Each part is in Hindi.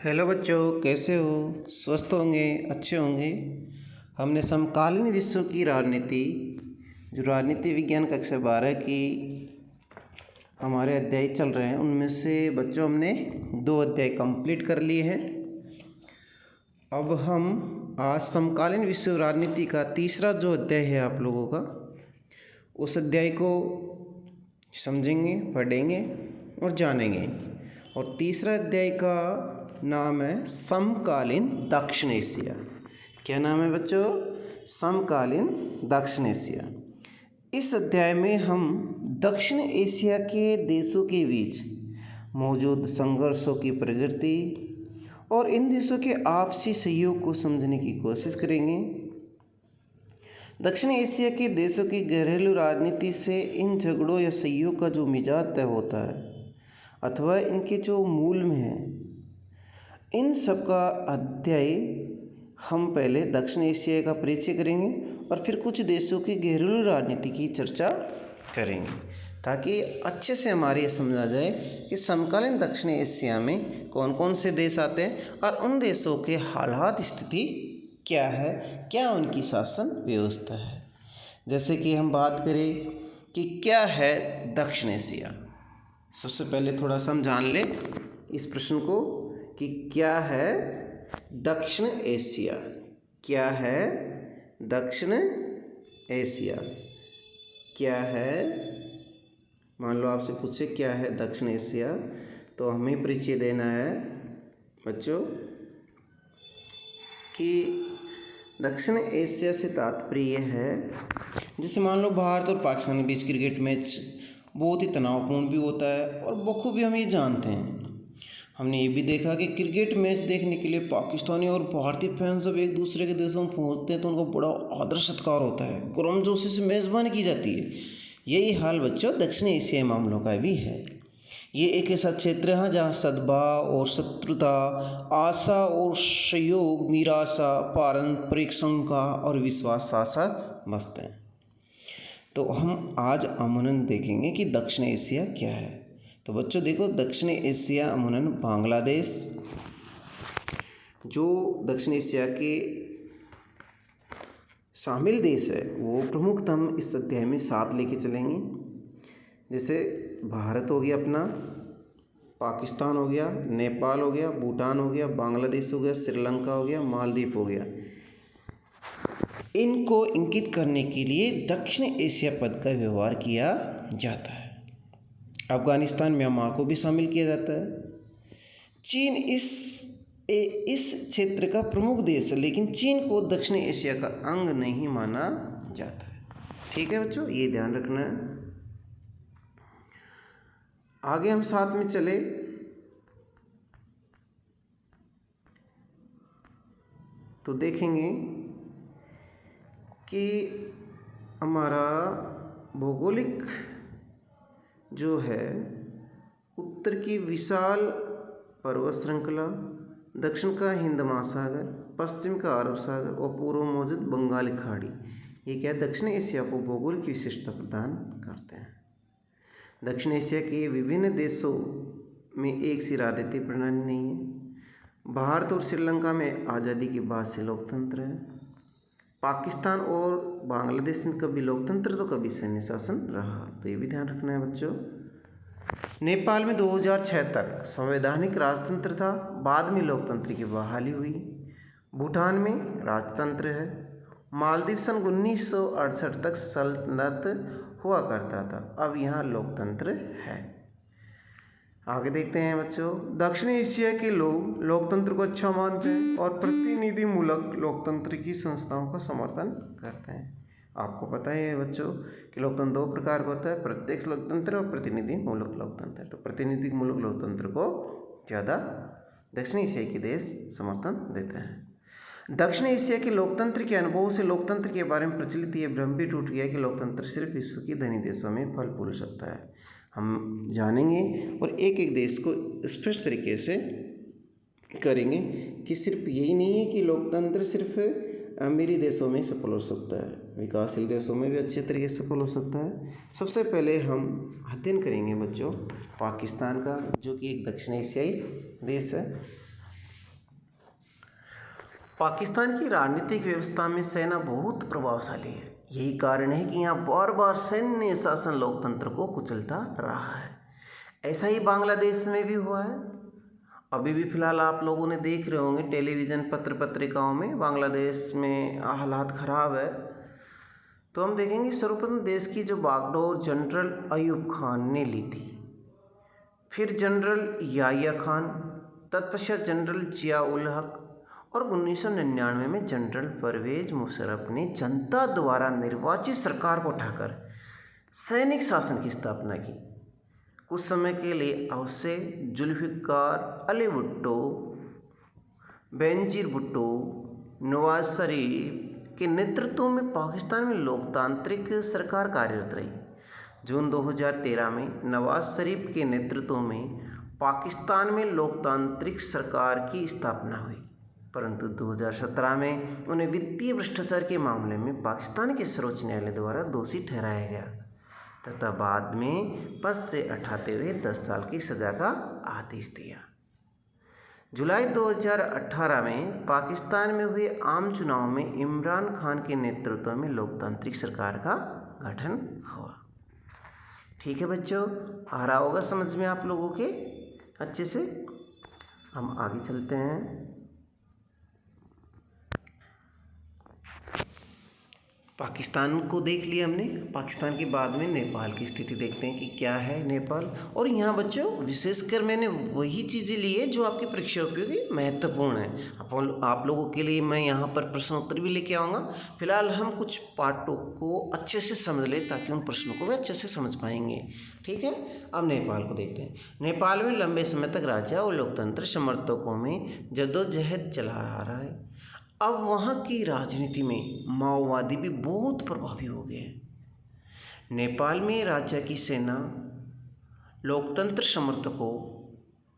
हेलो बच्चों, कैसे हो? स्वस्थ होंगे, अच्छे होंगे। हमने समकालीन विश्व की राजनीति, जो राजनीति विज्ञान कक्षा 12 की हमारे अध्याय चल रहे हैं, उनमें से बच्चों हमने 2 अध्याय कंप्लीट कर लिए हैं। अब हम आज समकालीन विश्व राजनीति का तीसरा जो अध्याय है आप लोगों का, उस अध्याय को समझेंगे, पढ़ेंगे और जानेंगे। और तीसरा अध्याय का नाम है समकालीन दक्षिण एशिया। क्या नाम है बच्चों? समकालीन दक्षिण एशिया। इस अध्याय में हम दक्षिण एशिया के देशों के बीच मौजूद संघर्षों की प्रकृति और इन देशों के आपसी सहयोग को समझने की कोशिश करेंगे। दक्षिण एशिया के देशों की घरेलू राजनीति से इन झगड़ों या सहयोग का जो मिजाज तय होता है अथवा इनके जो मूल में है, इन सब का अध्याय हम पहले दक्षिण एशिया का परिचय करेंगे और फिर कुछ देशों की घरेलू राजनीति की चर्चा करेंगे, ताकि अच्छे से हमारे ये समझा जाए कि समकालीन दक्षिण एशिया में कौन कौन से देश आते हैं और उन देशों के हालात स्थिति क्या है, क्या उनकी शासन व्यवस्था है। जैसे कि हम बात करें कि क्या है दक्षिण एशिया। सबसे पहले थोड़ा सा हम जान लें इस प्रश्न को कि क्या है दक्षिण एशिया। क्या है दक्षिण एशिया? क्या है, मान लो आपसे पूछे क्या है दक्षिण एशिया, तो हमें परिचय देना है बच्चों कि दक्षिण एशिया से तात्पर्य है, जैसे मान लो भारत और पाकिस्तान के बीच क्रिकेट मैच बहुत ही तनावपूर्ण भी होता है और बखूबी हम ये जानते हैं। हमने ये भी देखा कि क्रिकेट मैच देखने के लिए पाकिस्तानी और भारतीय फैंस जब एक दूसरे के देशों में पहुंचते हैं तो उनको बड़ा आदर सत्कार होता है, गर्मजोशी से मेज़बानी की जाती है। यही हाल बच्चों दक्षिण एशियाई मामलों का भी है। ये एक ऐसा क्षेत्र है जहाँ सद्भाव और शत्रुता, आशा और सहयोग, निराशा, पारंपरिक शंका और विश्वास साथ साथ बसते हैं। तो हम आज अमूमन देखेंगे कि दक्षिण एशिया क्या है। तो बच्चों देखो, दक्षिण एशिया अमूमन बांग्लादेश, जो दक्षिण एशिया के शामिल देश है वो प्रमुखतः हम इस अध्याय में 7 लेके चलेंगे। जैसे भारत हो गया अपना, पाकिस्तान हो गया, नेपाल हो गया, भूटान हो गया, बांग्लादेश हो गया, श्रीलंका हो गया, मालदीव हो गया। इनको इंगित करने के लिए दक्षिण एशिया पद का व्यवहार किया जाता है। अफगानिस्तान, म्यांमार को भी शामिल किया जाता है। चीन इस क्षेत्र का प्रमुख देश है, लेकिन चीन को दक्षिण एशिया का अंग नहीं माना जाता है। ठीक है बच्चों, ये ध्यान रखना है। आगे हम साथ में चले तो देखेंगे कि हमारा भौगोलिक जो है, उत्तर की विशाल पर्वत श्रृंखला, दक्षिण का हिंद महासागर, पश्चिम का अरब सागर और पूर्व मौजूद बंगाल की खाड़ी, ये क्या है दक्षिण एशिया को भौगोलिक विशिष्टता प्रदान करते हैं। दक्षिण एशिया के विभिन्न देशों में एक सी राजनीतिक प्रणाली नहीं है। भारत और श्रीलंका में आज़ादी के बाद से लोकतंत्र है। पाकिस्तान और बांग्लादेश में कभी लोकतंत्र तो कभी सैन्य शासन रहा, तो ये भी ध्यान रखना है बच्चों। नेपाल में 2006 तक संवैधानिक राजतंत्र था, बाद में लोकतंत्र की बहाली हुई। भूटान में राजतंत्र है। मालदीव सन 1968 तक सल्तनत हुआ करता था, अब यहाँ लोकतंत्र है। आगे देखते हैं बच्चों, दक्षिण एशिया के लोग लोकतंत्र को अच्छा मानते हैं और प्रतिनिधिमूलक लोकतंत्र की संस्थाओं का समर्थन करते हैं। आपको पता है बच्चों कि लोकतंत्र 2 प्रकार का होता है, प्रत्यक्ष लोकतंत्र और प्रतिनिधिमूलक लोकतंत्र। तो प्रतिनिधिमूलक लोकतंत्र को ज़्यादा दक्षिण एशिया के देश समर्थन देते हैं। दक्षिण एशिया के लोकतंत्र के अनुभव से लोकतंत्र के बारे में प्रचलित ये भ्रम भी टूट गया कि लोकतंत्र सिर्फ विश्व के धनी देशों में फल फूल सकता है। हम जानेंगे और एक एक देश को स्पष्ट तरीके से करेंगे कि सिर्फ यही नहीं है कि लोकतंत्र सिर्फ अमीरी देशों में सफल हो सकता है, विकासशील देशों में भी अच्छे तरीके से सफल हो सकता है। सबसे पहले हम अध्ययन करेंगे बच्चों पाकिस्तान का, जो कि एक दक्षिण एशियाई देश है। पाकिस्तान की राजनीतिक व्यवस्था में सेना बहुत प्रभावशाली है। यही कारण है कि यहाँ बार बार सैन्य शासन लोकतंत्र को कुचलता रहा है। ऐसा ही बांग्लादेश में भी हुआ है। अभी भी फिलहाल आप लोगों ने देख रहे होंगे टेलीविज़न पत्र पत्रिकाओं में बांग्लादेश में हालात ख़राब है। तो हम देखेंगे सर्वप्रथम देश की जो बागडोर जनरल अयूब खान ने ली थी, फिर जनरल याहिया खान, तत्पश्चात जनरल जिया उल हक और 1999 में जनरल परवेज मुशर्रफ ने जनता द्वारा निर्वाचित सरकार को उठाकर सैनिक शासन की स्थापना की। कुछ समय के लिए अवसे जुल्फ़िकार अली भुट्टो, बेनजीर भुट्टो, नवाज शरीफ के नेतृत्व में पाकिस्तान में लोकतांत्रिक सरकार कार्यरत रही। जून 2013 में नवाज शरीफ के नेतृत्व में पाकिस्तान में लोकतांत्रिक सरकार की स्थापना हुई, परंतु 2017 में उन्हें वित्तीय भ्रष्टाचार के मामले में पाकिस्तान के सर्वोच्च न्यायालय द्वारा दोषी ठहराया गया तथा बाद में पद से हटाते हुए 10 साल की सज़ा का आदेश दिया। जुलाई 2018 में पाकिस्तान में हुए आम चुनाव में इमरान खान के नेतृत्व में लोकतांत्रिक सरकार का गठन हुआ। ठीक है बच्चों, आ रहा होगा समझ में आप लोगों के अच्छे से। हम आगे चलते हैं। पाकिस्तान को देख लिया हमने। पाकिस्तान के बाद में नेपाल की स्थिति देखते हैं कि क्या है नेपाल। और यहाँ बच्चों विशेषकर मैंने वही चीज़ें ली है जो आपकी परीक्षा उपयोगी महत्वपूर्ण है। आप लोगों के लिए मैं यहाँ पर प्रश्न उत्तर भी लेके आऊँगा। फिलहाल हम कुछ पाठों को अच्छे से समझ लें ताकि उन प्रश्नों को भी अच्छे से समझ पाएंगे। ठीक है, अब नेपाल को देखते हैं। नेपाल में लंबे समय तक राज्य और लोकतंत्र समर्थकों में जद्दोजहद चला आ रहा है। अब वहाँ की राजनीति में माओवादी भी बहुत प्रभावी हो गए हैं। नेपाल में राज्य की सेना, लोकतंत्र समर्थकों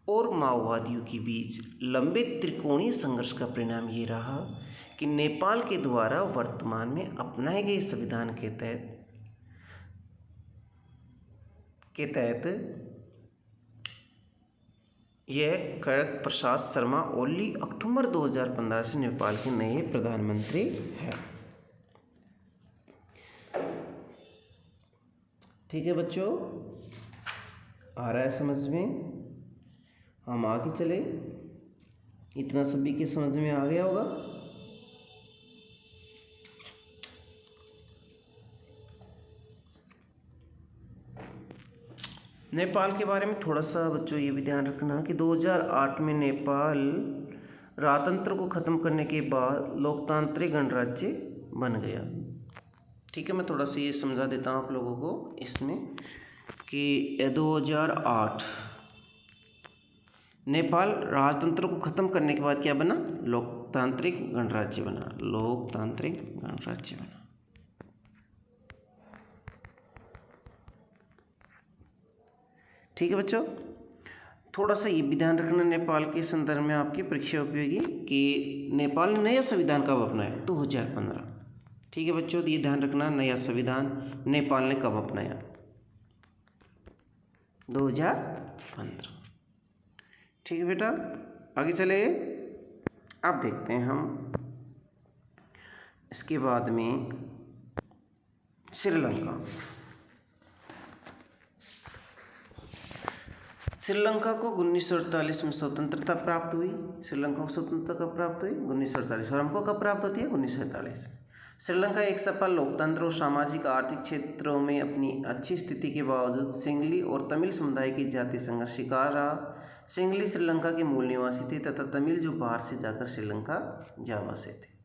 और माओवादियों के बीच लंबे त्रिकोणीय संघर्ष का परिणाम ये रहा कि नेपाल के द्वारा वर्तमान में अपनाए गए संविधान के तहत यह खड़ग प्रसाद शर्मा ओली अक्टूबर 2015 से नेपाल के नए प्रधानमंत्री हैं। ठीक है बच्चों, आ रहा है समझ में। हम आगे चले। इतना सभी के समझ में आ गया होगा। नेपाल के बारे में थोड़ा सा बच्चों ये भी ध्यान रखना कि 2008 में नेपाल राजतंत्र को ख़त्म करने के बाद लोकतांत्रिक गणराज्य बन गया। ठीक है, मैं थोड़ा सा ये समझा देता हूँ आप लोगों को इसमें कि 2008 नेपाल राजतंत्र को ख़त्म करने के बाद क्या बना? लोकतांत्रिक गणराज्य बना। लोकतांत्रिक गणराज्य बना। ठीक है बच्चों, थोड़ा सा ये भी ध्यान रखना नेपाल के संदर्भ में आपकी परीक्षा उपयोगी कि नेपाल ने नया संविधान कब अपनाया? 2015। ठीक है बच्चों, तो ये ध्यान रखना नया संविधान नेपाल ने कब अपनाया? 2015। ठीक है बेटा, आगे चले। अब देखते हैं हम इसके बाद में श्रीलंका। श्रीलंका को 1948 में स्वतंत्रता प्राप्त हुई। श्रीलंका को स्वतंत्रता कब प्राप्त हुई? 1948। और हमको कब प्राप्त होती है? 1947। श्रीलंका एक सफल लोकतंत्र और सामाजिक आर्थिक क्षेत्रों में अपनी अच्छी स्थिति के बावजूद सिंगली और तमिल समुदाय की जातीय संघर्ष शिकार रहा। सिंगली श्रीलंका के मूल निवासी थे तथा तमिल जो बाहर से जाकर श्रीलंका जा बसे थे।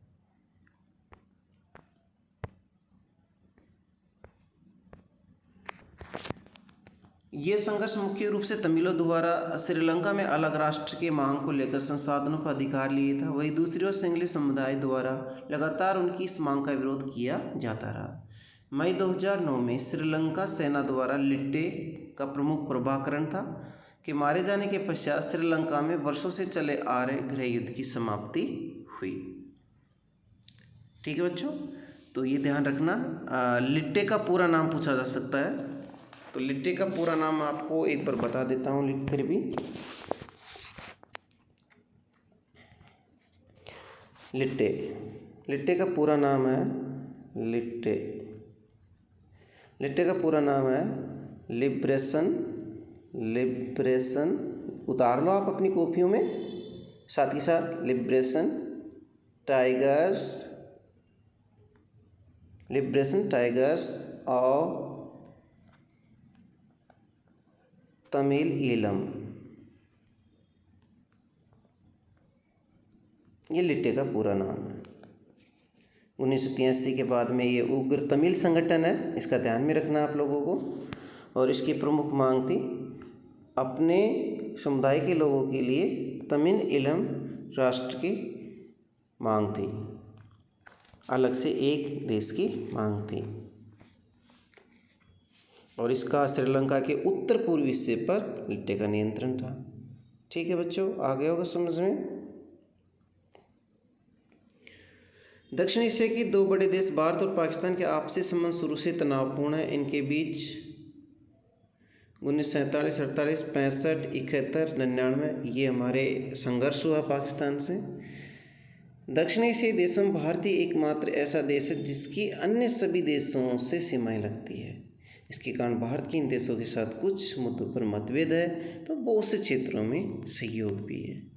ये संघर्ष मुख्य रूप से तमिलों द्वारा श्रीलंका में अलग राष्ट्र के मांग को लेकर संसाधनों पर अधिकार लिए था। वहीं दूसरी ओर सिंगली समुदाय द्वारा लगातार उनकी इस मांग का विरोध किया जाता रहा। मई 2009 में श्रीलंका सेना द्वारा लिट्टे का प्रमुख प्रभाकरण था के मारे जाने के पश्चात श्रीलंका में वर्षों से चले आ रहे गृह युद्ध की समाप्ति हुई। ठीक है बच्चों, तो ये ध्यान रखना। लिट्टे का पूरा नाम पूछा जा सकता है, तो लिट्टे का पूरा नाम आपको एक बार बता देता हूँ लिख कर भी। लिट्टे। लिट्टे का पूरा नाम है लिट्टे। लिट्टे का पूरा नाम है लिबरेशन उतार लो आप अपनी कॉपियों में साथ ही साथ। Liberation tigers of Tamil Eelam, ये लिट्टे का पूरा नाम है। 1983 के बाद में ये उग्र तमिल संगठन है, इसका ध्यान में रखना आप लोगों को। और इसकी प्रमुख मांग थी अपने समुदाय के लोगों के लिए तमिल ईलम राष्ट्र की मांग थी, अलग से एक देश की मांग थी। और इसका श्रीलंका के उत्तर पूर्वी हिस्से पर लिट्टे का नियंत्रण था। ठीक है बच्चों, आ गया होगा समझ में। दक्षिण एशिया के दो बड़े देश भारत और पाकिस्तान के आपसी संबंध शुरू से तनावपूर्ण है। इनके बीच 1947, 48, 65, 71, 99 ये हमारे संघर्ष हुआ पाकिस्तान से। दक्षिण एशियाई देशों में भारत ही एकमात्र ऐसा देश है जिसकी अन्य सभी देशों से सीमाएं लगती है। इसके कारण भारत के इन देशों के साथ कुछ मुद्दों पर मतभेद है तो बहुत से क्षेत्रों में सहयोग भी है।